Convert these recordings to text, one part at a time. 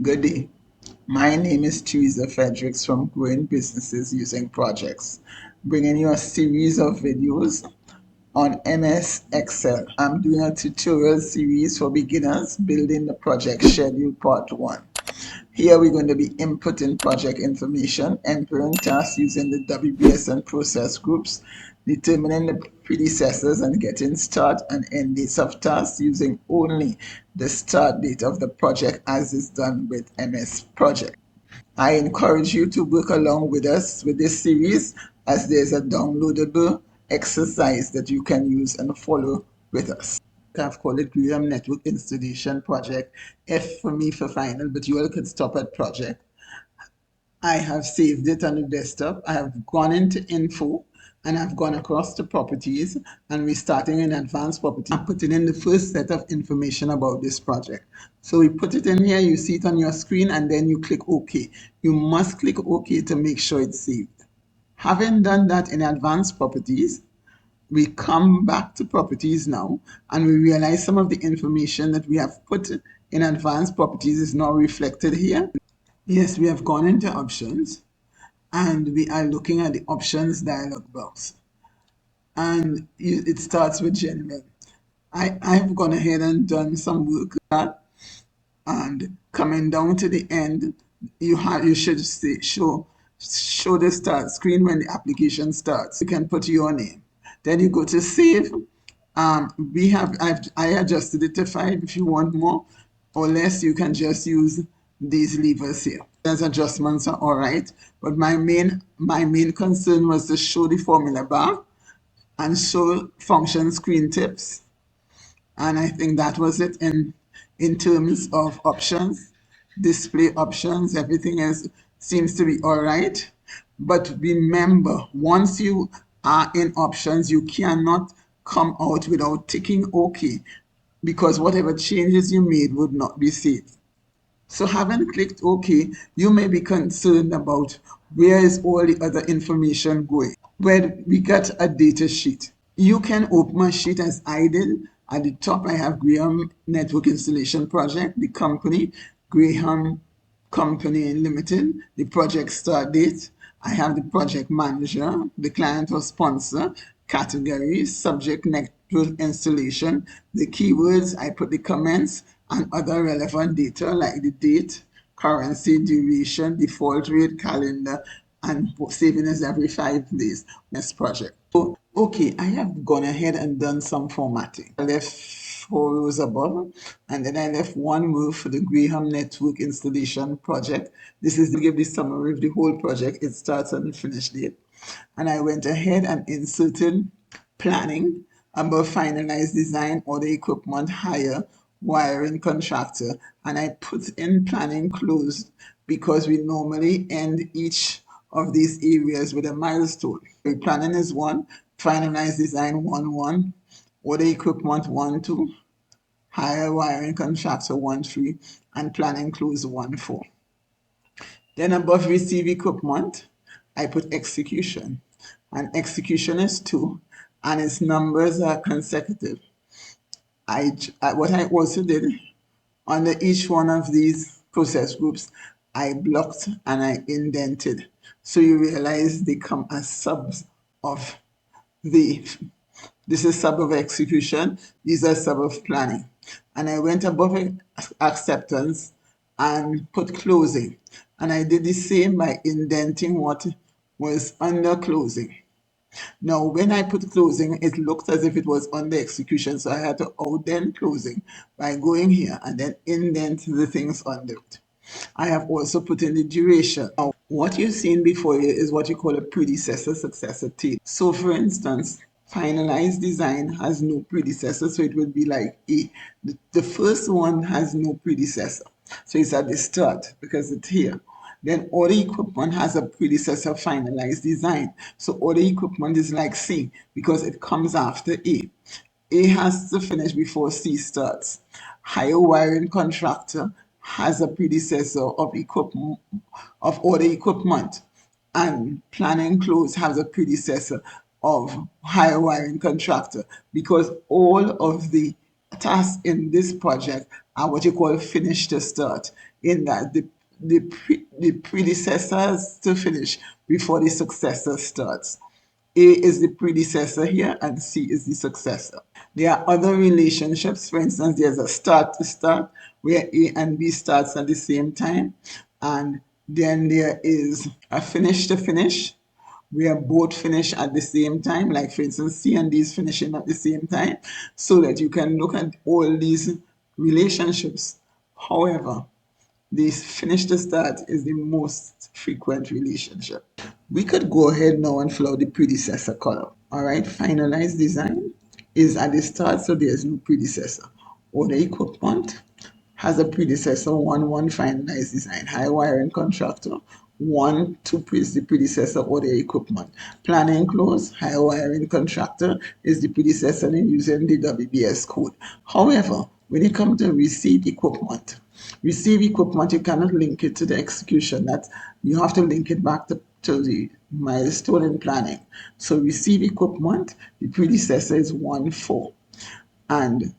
Good day. My name is Teresa Fredericks from Growing Businesses Using Projects, bringing you a series of videos on MS Excel. I'm doing a tutorial series for beginners, building the project schedule part 1. Here we're going to be inputting project information, entering tasks using the WBS and Process Groups, determining the predecessors and getting start and end dates of tasks using only the start date of the project as is done with MS Project. I encourage you to work along with us with this series as there's a downloadable exercise that you can use and follow with us. I've called it Graham Network Installation Project. F for me for final, but you all could stop at project. I have saved it on the desktop. I have gone into info and I've gone across to properties, and we're starting in advanced property. I'm putting in the first set of information about this project. So we put it in here, you see it on your screen, and then you click OK. You must click OK to make sure it's saved. Having done that in advanced properties, we come back to properties now and we realize some of the information that we have put in advanced properties is now reflected here. Yes, we have gone into options and we are looking at the options dialog box, and it starts with general. I've gone ahead and done some work that, and coming down to the end, you should say show the start screen when the application starts. You can put your name. Then you go to save. I adjusted it to 5. If you want more or less, you can just use these levers here. Those adjustments are all right, but my main concern was to show the formula bar and show function screen tips, and I think that was it in terms of options, display options. Everything else seems to be all right. But remember, once you are in options, you cannot come out without ticking OK, because whatever changes you made would not be saved. So having clicked OK, you may be concerned about where is all the other information going. Where we got a data sheet. You can open a sheet as I did. At the top, I have Graham Network Installation Project, the company, Graham Company Limited, the project start date. I have the project manager, the client or sponsor, categories, subject network installation, the keywords, I put the comments and other relevant data like the date, currency, duration, default rate, calendar, and saving is every 5 days. Next project. So, okay, I have gone ahead and done some formatting. I left 4 rows above, and then I left 1 row for the Graham Network Installation Project. This is to give the summary of the whole project. It starts and finish date. And I went ahead and inserted planning above finalized design, order equipment, hire, wiring contractor, and I put in planning closed because we normally end each of these areas with a milestone. Planning is 1, finalized design 1, order equipment 1, 2, hire wiring contractor 1, 3, and planning close 1, 4. Then above receive equipment, I put execution, and execution is 2, and its numbers are consecutive. What I also did under each one of these process groups, I blocked and I indented. So you realize they come as subs of the, this is sub of execution, these are sub of planning. And I went above acceptance and put closing. And I did the same by indenting what was under closing. Now, when I put closing, it looked as if it was under execution, so I had to outdent closing by going here and then indent the things under it. I have also put in the duration. Now, what you've seen before you is what you call a predecessor successor table. So, for instance, finalized design has no predecessor, so it would be like A. The first one has no predecessor, so it's at the start because it's here. Then order equipment has a predecessor finalized design. So order equipment is like C because it comes after A. A has to finish before C starts. Higher wiring contractor has a predecessor of equipment of order equipment, and planning close has a predecessor of higher wiring contractor, because all of the tasks in this project what you call finish to start, in that the predecessors to finish before the successor starts. A is the predecessor here and C is the successor. There are other relationships. For instance, there's a start to start where A and B starts at the same time. And then there is a finish to finish where both finish at the same time. Like for instance, C and D is finishing at the same time, so that you can look at all these relationships. However, this finish to start is the most frequent relationship. We could go ahead now and fill out the predecessor column. All right, finalized design is at the start, so there's no predecessor. Order equipment has a predecessor, 1 finalized design. High wiring contractor, 1 2 is the predecessor, order equipment. Planning close, high wiring contractor is the predecessor and using the WBS code. However, when it comes to receive equipment, you cannot link it to the execution. That you have to link it back to the milestone in planning. So receive equipment, the predecessor is 1 4. And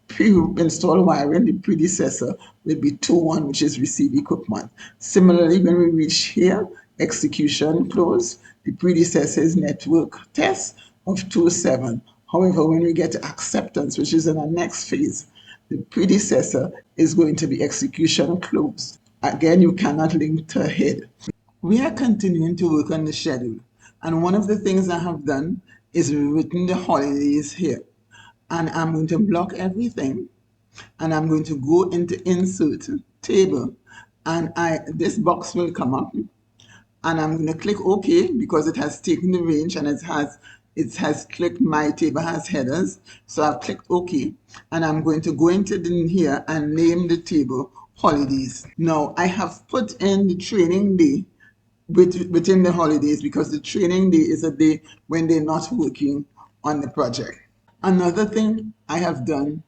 pre-install wiring, the predecessor will be 2 1, which is receive equipment. Similarly, when we reach here, execution close, the predecessor is network test of 2 7. However, when we get to acceptance, which is in the next phase, the predecessor is going to be execution closed. Again, you cannot link to head. We are continuing to work on the schedule, and one of the things I have done is written the holidays here. And I'm going to block everything, and I'm going to go into insert table, and this box will come up, and I'm going to click OK because it has taken the range and it has clicked my table has headers. So I've clicked OK, and I'm going to go into here and name the table holidays. Now I have put in the training day within the holidays because the training day is a day when they're not working on the project. Another thing I have done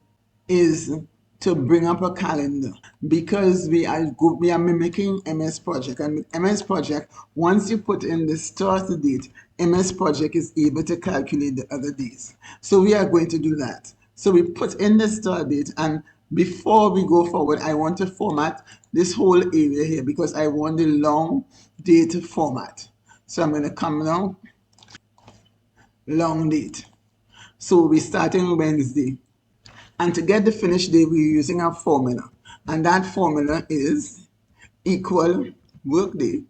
is to bring up a calendar, because we are mimicking MS Project, and with MS Project, once you put in the start date, MS Project is able to calculate the other days. So we are going to do that. So we put in the start date, and before we go forward, I want to format this whole area here because I want the long date format. So I'm going to come down, long date. So we're starting Wednesday. And to get the finish day, we're using our formula. And that formula is equal workday.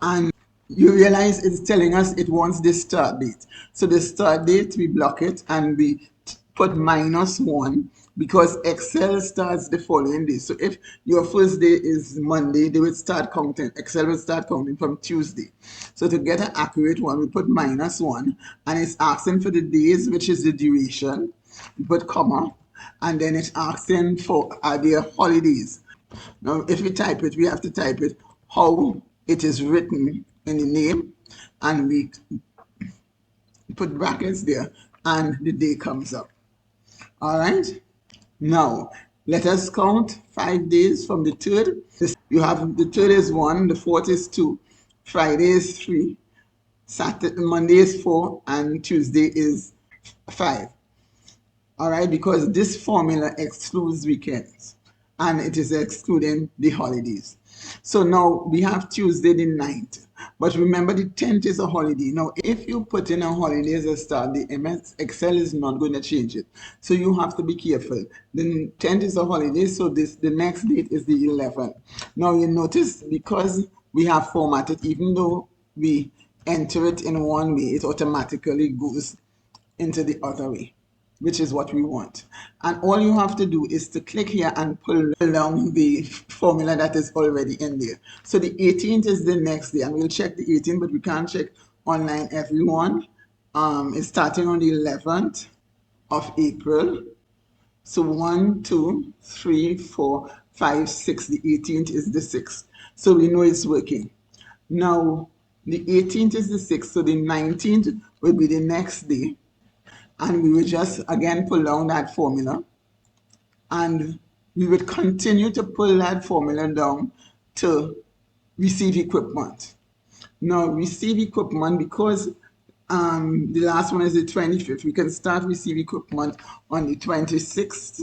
And you realize it's telling us it wants the start date. So the start date, we block it and we put -1 because Excel starts the following day. So if your first day is Monday, they will start counting. Excel will start counting from Tuesday. So to get an accurate one, we put -1, and it's asking for the days, which is the duration. We put comma, and then it's asking for are there holidays. Now, if we type it, we have to type it how it is written in the name, and we put brackets there, and the day comes up. All right. Now, let us count 5 days from the 3rd. You have the 3rd is 1, the 4th is 2, Friday is 3, Saturday, Monday is 4, and Tuesday is 5. All right, because this formula excludes weekends and it is excluding the holidays. So now we have Tuesday the 9th, but remember the 10th is a holiday. Now if you put in a holiday as a start, the MS Excel is not going to change it. So you have to be careful. The 10th is a holiday, so the next date is the 11th. Now you notice because we have formatted, even though we enter it in one way, it automatically goes into the other way, which is what we want. And all you have to do is to click here and pull along the formula that is already in there. So the 18th is the next day, and we'll check the 18th, but we can't check online everyone. It's starting on the 11th of April. So 1 2 3 4 5 6. The 18th is the 6th. So we know it's working. Now the 18th is the 6th, so the 19th will be the next day. And we will just again pull down that formula, and we would continue to pull that formula down to receive equipment. Now receive equipment, because the last one is the 25th, we can start receive equipment on the 26th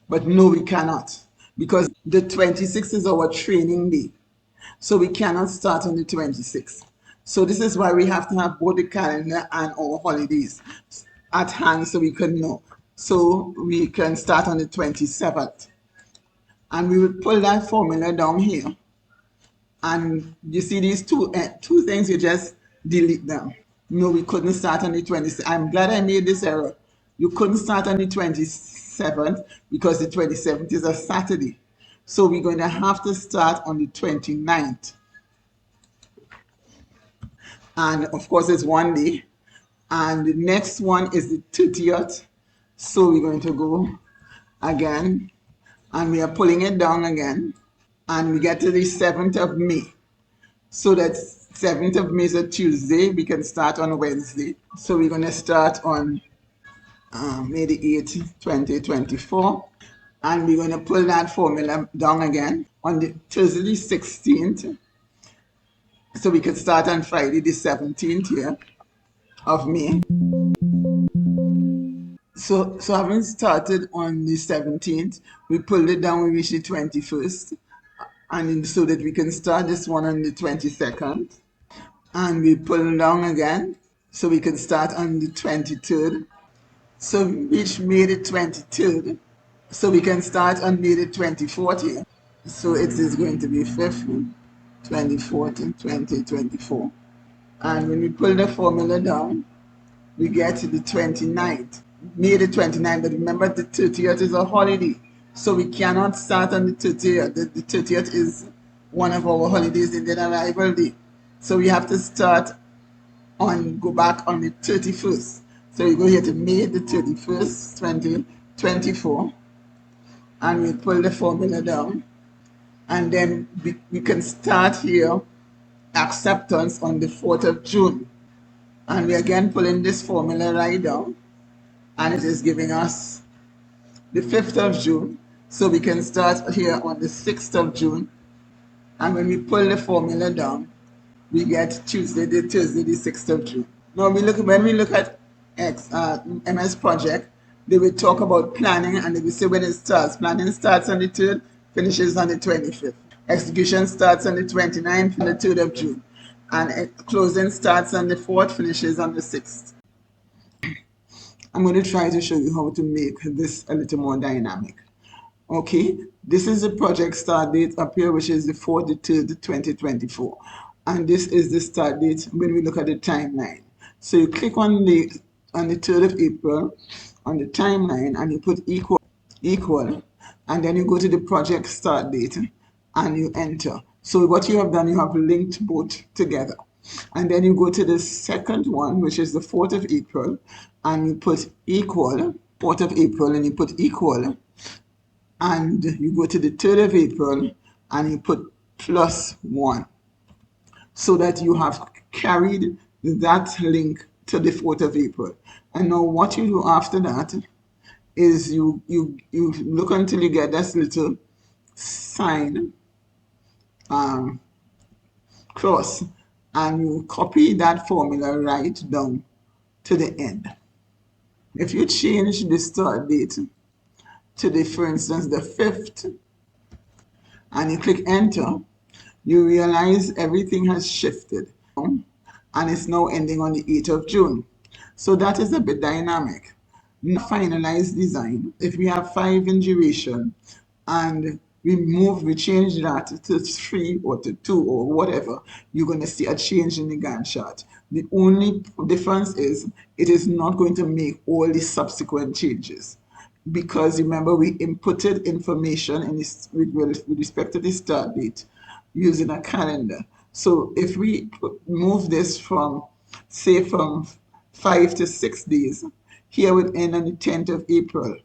But no, we cannot, because the 26th is our training day. So we cannot start on the 26th. So this is why we have to have both the calendar and our holidays at hand so we can know. So we can start on the 27th. And we will pull that formula down here. And you see these two things, you just delete them. No, we couldn't start on the 26th. I'm glad I made this error. You couldn't start on the 27th because the 27th is a Saturday. So we're going to have to start on the 29th. And of course, it's one day. And the next one is the 30th. So we're going to go again. And we are pulling it down again. And we get to the 7th of May. So that 7th of May is a Tuesday. We can start on Wednesday. So we're going to start on May the 8th, 2024. And we're going to pull that formula down again on the Thursday the 16th. So we could start on Friday the 17th here of May. So having started on the 17th, we pulled it down, we reached the 21st. And so that we can start this one on the 22nd. And we pull it down again, so we can start on the 23rd. So we reach May the 23rd. So we can start on May the 24th here. So it is going to be 5th, 24th, and 2024. And when we pull the formula down, we get to the 29th. May the 29th, but remember the 30th is a holiday. So we cannot start on the 30th. The 30th is one of our holidays in the arrival day. So we have to start go back on the 31st. So we go here to May the 31st, 2024. And we pull the formula down. And then we can start here acceptance on the 4th of June. And we again pulling this formula right down. And it is giving us the 5th of June. So we can start here on the 6th of June. And when we pull the formula down, we get Thursday the 6th of June. Now when we look at MS Project, they will talk about planning and they will say when it starts. Planning starts on the 3rd, finishes on the 25th. Execution starts on the 29th and the 3rd of June. And closing starts on the 4th, finishes on the 6th. I'm going to try to show you how to make this a little more dynamic. Okay, this is the project start date up here, which is the 4th, the 3rd, 2024. And this is the start date when we look at the timeline. So you click on the 3rd of April on the timeline and you put equal, and then you go to the project start date and you enter. So what you have done, you have linked both together. And then you go to the second one, which is the 4th of April, and you put equal, 4th of April, and you put equal. And you go to the 3rd of April and you put +1, so that you have carried that link to the 4th of April. And now what you do after that is you look until you get this little sign cross, and you copy that formula right down to the end. If you change the start date to the, for instance, the 5th, and you click enter, you realize everything has shifted and it's now ending on the 8th of June. So that is a bit dynamic. Now, finalized design, if we have 5 in duration and we change that to 3 or to 2 or whatever, you're going to see a change in the Gantt chart. The only difference is it is not going to make all the subsequent changes, because remember we inputted information with respect to the start date using a calendar. So if we move this from, say, from 5 to 6 days, here would end on the 10th of April.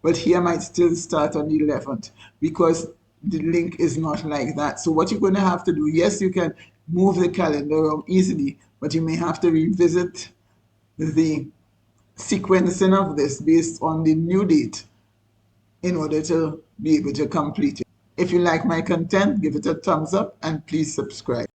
But here might still start on the 11th because the link is not like that. So what you're going to have to do, yes, you can move the calendar around easily, but you may have to revisit the sequencing of this based on the new date in order to be able to complete it. If you like my content, give it a thumbs up and please subscribe.